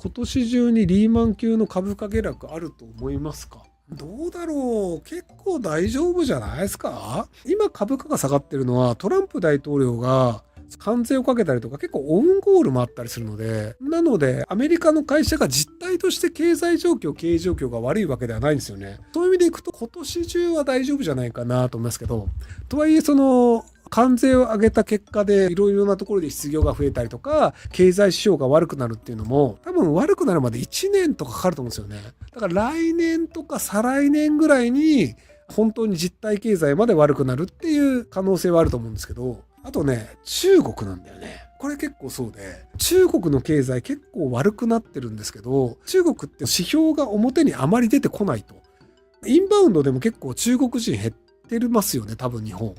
今年中にリーマン級の株価下落あると思いますか？どうだろう。結構大丈夫じゃないですか？今株価が下がってるのはトランプ大統領が関税をかけたりとか結構オウンゴールもあったりするので、なのでアメリカの会社が実態として経済状況経営状況が悪いわけではないんですよね。そういう意味でいくと今年中は大丈夫じゃないかなと思いますけど、とはいえ関税を上げた結果でいろいろなところで失業が増えたりとか経済指標が悪くなるっていうのも多分悪くなるまで1年とかかかると思うんですよね。だから来年とか再来年ぐらいに本当に実体経済まで悪くなるっていう可能性はあると思うんですけど、あとね、中国なんだよね。これ結構そうで、中国の経済結構悪くなってるんですけど、中国って指標が表にあまり出てこないと。インバウンドでも結構中国人減ってますよね、多分日本。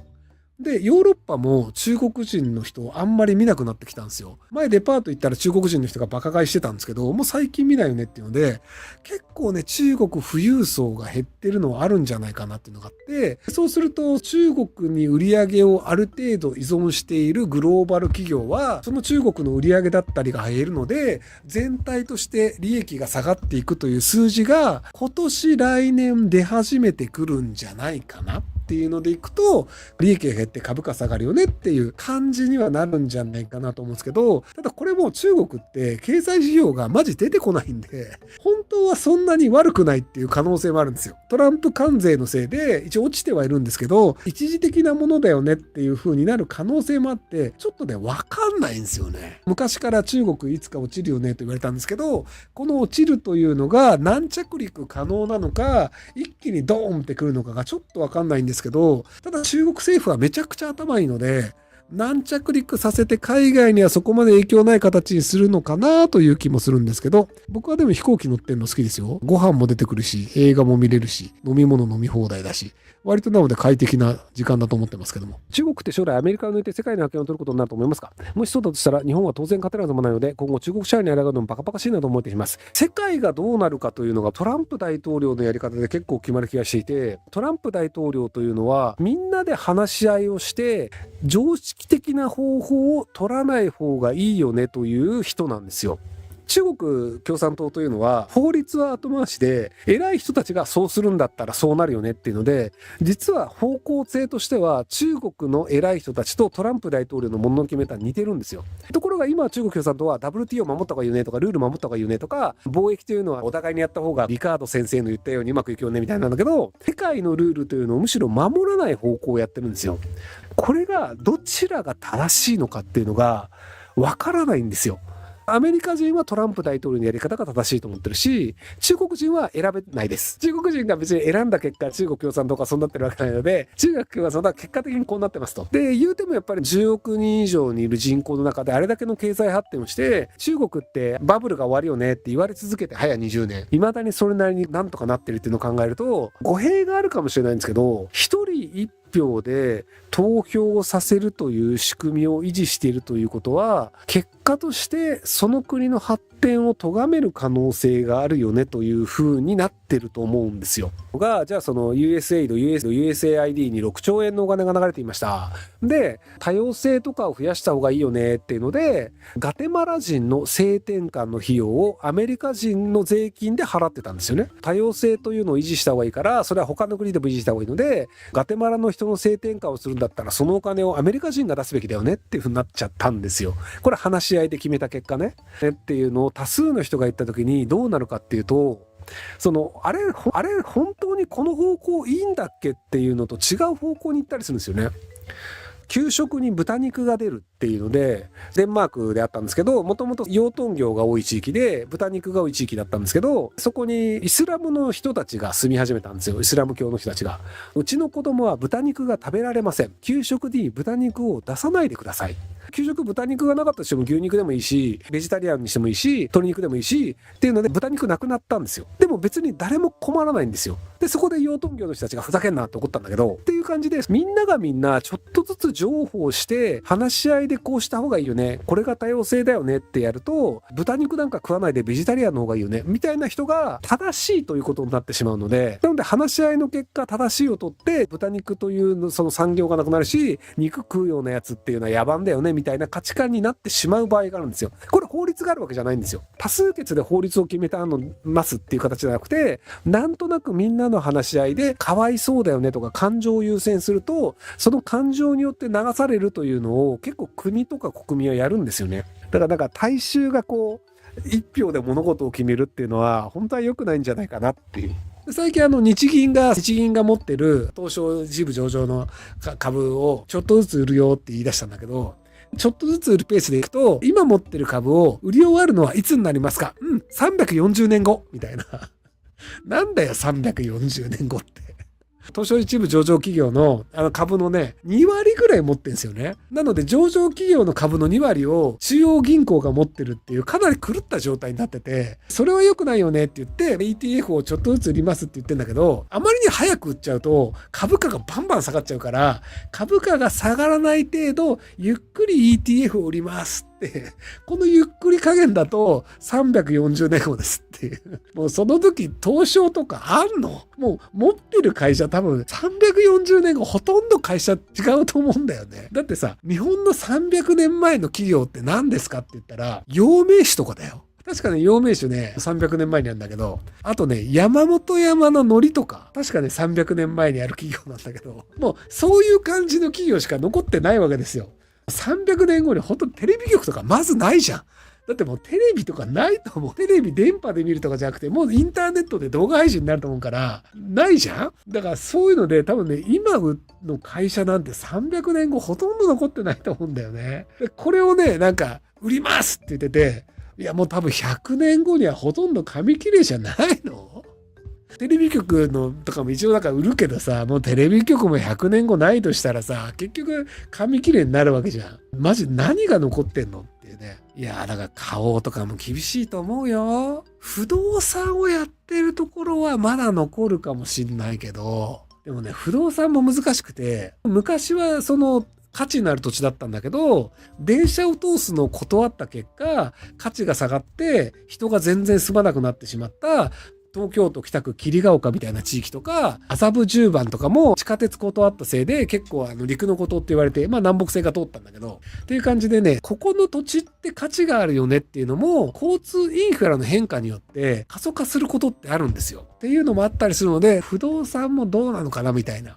で、ヨーロッパも中国人の人をあんまり見なくなってきたんですよ。前デパート行ったら中国人の人がバカ買いしてたんですけど、もう最近見ないよねっていうので、結構ね、中国富裕層が減ってるのはあるんじゃないかなっていうのがあって、そうすると中国に売り上げをある程度依存しているグローバル企業は、その中国の売り上げだったりが減るので、全体として利益が下がっていくという数字が今年来年出始めてくるんじゃないかなっていうのでいくと、利益が減って株価下がるよねっていう感じにはなるんじゃないかなと思うんですけど、ただこれも中国って経済指標がマジ出てこないんで、本当はそんなに悪くないっていう可能性もあるんですよ。トランプ関税のせいで一応落ちてはいるんですけど、一時的なものだよねっていう風になる可能性もあって、ちょっとね、わかんないんですよね。昔から中国いつか落ちるよねと言われたんですけど、この落ちるというのが軟着陸可能なのか、一気にドーンってくるのかがちょっとわかんないんですけど、ただ中国政府はめちゃくちゃ頭いいので、軟着陸させて海外にはそこまで影響ない形にするのかなという気もするんですけど、僕はでも飛行機乗ってるの好きですよ。ご飯も出てくるし、映画も見れるし、飲み物飲み放題だし、割となので快適な時間だと思ってますけども。中国って将来アメリカを抜いて世界の覇権を取ることになると思いますか？もしそうだとしたら日本は当然勝てないともないので、今後中国シェアに抗うのもバカバカしいなと思っています。世界がどうなるかというのがトランプ大統領のやり方で結構決まる気がしていて、トランプ大統領というのはみんなで話し合いをして常識的な方法を取らない方がいいよねという人なんですよ。中国共産党というのは法律は後回しで偉い人たちがそうするんだったらそうなるよねっていうので、実は方向性としては中国の偉い人たちとトランプ大統領のものの決めたら似てるんですよ。ところが今中国共産党は WTO を守った方がいいよねとか、ルール守った方がいいよねとか、貿易というのはお互いにやった方がリカード先生の言ったようにうまくいくよねみたいなんだけど、世界のルールというのをむしろ守らない方向をやってるんですよ。これがどちらが正しいのかっていうのがわからないんですよ。アメリカ人はトランプ大統領のやり方が正しいと思ってるし、中国人は選べないです。中国人が別に選んだ結果、中国共産党がそうなってるわけないので、中国共産党は結果的にこうなってますと。で、言うてもやっぱり10億人以上にいる人口の中であれだけの経済発展をして、中国ってバブルが終わるよねって言われ続けて早20年。未だにそれなりになんとかなってるっていうのを考えると、語弊があるかもしれないんですけど、一人一票で投票をさせるという仕組みを維持しているということは、結果としてその国の発展を咎める可能性があるよねという風になってると思うんですよ。じゃあその USAID に6兆円のお金が流れていました。で、多様性とかを増やした方がいいよねっていうので、ガテマラ人の性転換の費用をアメリカ人の税金で払ってたんですよね。多様性というのを維持した方がいいから、それは他の国でも維持した方がいいので、ガテマラの人の性転換をするんだったらそのお金をアメリカ人が出すべきだよねっていう風になっちゃったんですよ。これ話し合いで決めた結果ね。っていうのを多数の人が言った時にどうなるかっていうと、あれ本当にこの方向いいんだっけっていうのと違う方向に行ったりするんですよね。給食に豚肉が出るっていうので、デンマークであったんですけど、もともと養豚業が多い地域で豚肉が多い地域だったんですけど、そこにイスラムの人たちが住み始めたんですよ。イスラム教の人たちが。うちの子供は豚肉が食べられません。給食に豚肉を出さないでください。給食豚肉がなかったとしても牛肉でもいいし、ベジタリアンにしてもいいし、鶏肉でもいいしっていうので豚肉なくなったんですよ。でも別に誰も困らないんですよ。で、そこで養豚業の人たちがふざけんなって怒ったんだけど、っていう感じで、みんながみんなちょっとずつ譲歩して話し合いでこうした方がいいよね、これが多様性だよねってやると、豚肉なんか食わないでベジタリアンの方がいいよねみたいな人が正しいということになってしまうので、なので話し合いの結果正しいを取って豚肉というその産業がなくなるし、肉食うようなやつっていうのは野蛮だよねみたいな価値観になってしまう場合があるんですよ。これ法律があるわけじゃないんですよ。多数決で法律を決めたのますっていう形じゃなくて、なんとなくみんなの話し合いでかわいそうだよねとか感情を優先すると、その感情によって流されるというのを結構国とか国民はやるんですよね。だから大衆がこう一票で物事を決めるっていうのは本当は良くないんじゃないかなっていう。最近日銀が持ってる東証一部上場の株をちょっとずつ売るよって言い出したんだけど、ちょっとずつ売るペースでいくと、今持ってる株を売り終わるのはいつになりますか？340年後みたいな。なんだよ340年後って。東証一部上場企業の株のね、2割ぐらい持ってんですよね。なので上場企業の株の2割を中央銀行が持ってるっていうかなり狂った状態になってて、それは良くないよねって言って ETF をちょっとずつ売りますって言ってんだけど、あまりに早く売っちゃうと株価がバンバン下がっちゃうから、株価が下がらない程度ゆっくり ETF を売りますって、このゆっくり加減だと340年後ですっていう。もうその時東証とかあんの？もう持ってる会社多分340年後ほとんど会社違うと思うんだよね。だってさ、日本の300年前の企業って何ですかって言ったら、陽明酒とかだよ。確かね、陽明酒ね、300年前にあるんだけど、あとね、山本山の海苔とか、確かね、300年前にある企業なんだけど、もうそういう感じの企業しか残ってないわけですよ。300年後に本当にテレビ局とかまずないじゃん。だってもうテレビとかないと思う。テレビ電波で見るとかじゃなくて、もうインターネットで動画配信になると思うから、ないじゃん。だからそういうので多分ね、今の会社なんて300年後ほとんど残ってないと思うんだよね。でこれをね、売りますって言ってて、いやもう多分100年後にはほとんど紙切れじゃないの？テレビ局のとかも一応売るけどさ、もうテレビ局も100年後ないとしたらさ、結局紙切れになるわけじゃん。マジ何が残ってんのっていうね。いやだから買おうとかも厳しいと思うよ。不動産をやってるところはまだ残るかもしんないけど、でもね、不動産も難しくて、昔はその価値のある土地だったんだけど、電車を通すのを断った結果、価値が下がって人が全然住まなくなってしまった東京都北区桐ヶ丘みたいな地域とか、麻布十番とかも地下鉄断ったせいで結構陸の孤島って言われて、南北線が通ったんだけど、っていう感じでね、ここの土地って価値があるよねっていうのも、交通インフラの変化によって過疎化することってあるんですよ。っていうのもあったりするので、不動産もどうなのかなみたいな。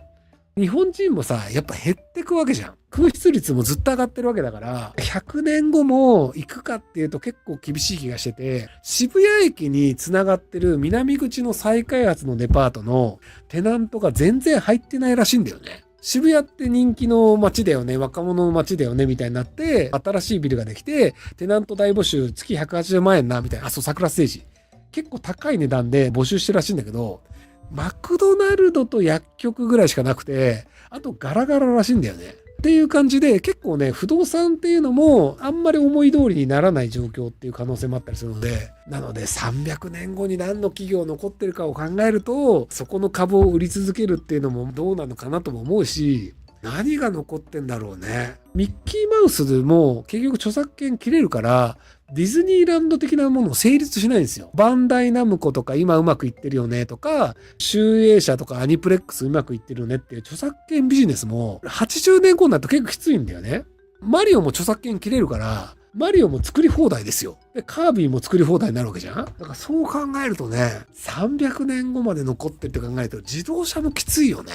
日本人もさ、やっぱ減ってくわけじゃん。空室率もずっと上がってるわけだから、100年後も行くかっていうと結構厳しい気がしてて、渋谷駅に繋がってる南口の再開発のデパートのテナントが全然入ってないらしいんだよね。渋谷って人気の街だよね、若者の街だよねみたいになって、新しいビルができて、テナント大募集月180万円なみたいな、桜ステージ。結構高い値段で募集してるらしいんだけど、マクドナルドと薬局ぐらいしかなくて、あとガラガラらしいんだよね。っていう感じで、結構ね、不動産っていうのもあんまり思い通りにならない状況っていう可能性もあったりするので、なので300年後に何の企業残ってるかを考えると、そこの株を売り続けるっていうのもどうなのかなとも思うし、何が残ってんだろうね。ミッキーマウスでも結局著作権切れるから、ディズニーランド的なものを成立しないんですよ。バンダイナムコとか今うまくいってるよねとか、集英社とかアニプレックスうまくいってるよねっていう著作権ビジネスも80年後になると結構きついんだよね。マリオも著作権切れるから、マリオも作り放題ですよ。で、カービィも作り放題になるわけじゃん。だからそう考えるとね、300年後まで残ってるって考えると自動車もきついよね。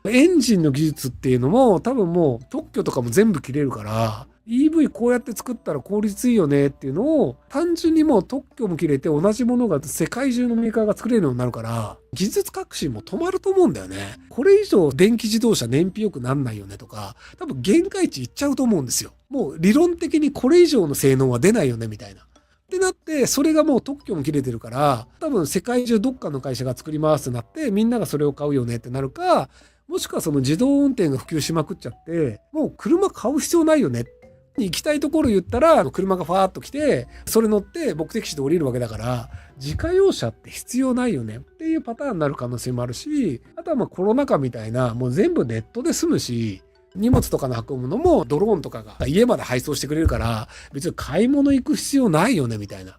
エンジンの技術っていうのも多分もう特許とかも全部切れるから、EV こうやって作ったら効率いいよねっていうのを単純にもう特許も切れて同じものが世界中のメーカーが作れるようになるから技術革新も止まると思うんだよね。これ以上電気自動車燃費良くなんないよねとか多分限界値いっちゃうと思うんですよ。もう理論的にこれ以上の性能は出ないよねみたいな。ってなってそれがもう特許も切れてるから多分世界中どっかの会社が作りますってなってみんながそれを買うよねってなるかもしくはその自動運転が普及しまくっちゃってもう車買う必要ないよねっ行きたいところ言ったら、車がファーっと来て、それ乗って目的地で降りるわけだから、自家用車って必要ないよねっていうパターンになる可能性もあるし、あとはコロナ禍みたいな、もう全部ネットで済むし、荷物とかの運ぶのもドローンとかが家まで配送してくれるから、別に買い物行く必要ないよねみたいな。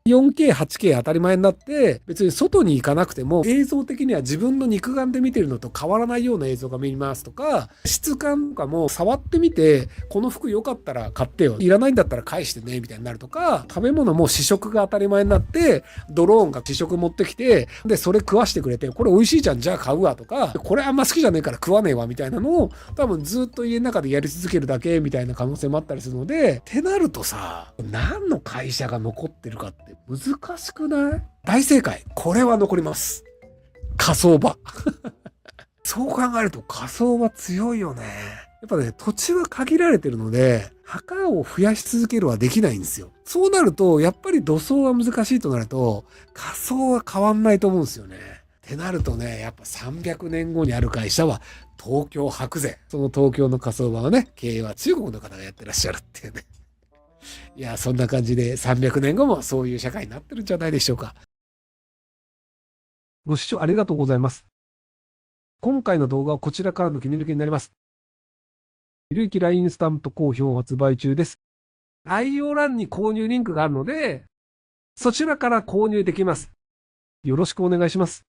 4K、8K 当たり前になって、別に外に行かなくても映像的には自分の肉眼で見てるのと変わらないような映像が見ますとか、質感とかも触ってみて、この服良かったら買ってよ。いらないんだったら返してね、みたいになるとか、食べ物も試食が当たり前になって、ドローンが試食持ってきて、で、それ食わしてくれて、これ美味しいじゃん、じゃあ買うわとか、これあんま好きじゃねえから食わねえわ、みたいなのを、多分ずっと家の中でやり続けるだけ、みたいな可能性もあったりするので、ってなるとさ、何の会社が残ってるかって難しくない？大正解。これは残ります。火葬場。そう考えると火葬場強いよね。やっぱね、土地は限られてるので、墓を増やし続けるはできないんですよ。そうなると、やっぱり土葬は難しいとなると、火葬は変わんないと思うんですよね。ってなるとね、やっぱ300年後にある会社は東京白税。その東京の火葬場はね、経営は中国の方がやってらっしゃるっていうね。いや、そんな感じで300年後もそういう社会になってるんじゃないでしょうか。ご視聴ありがとうございます。今回の動画はこちらからの切り抜きになります。ひろゆき LINE スタンプ好評発売中です。概要欄に購入リンクがあるので、そちらから購入できます。よろしくお願いします。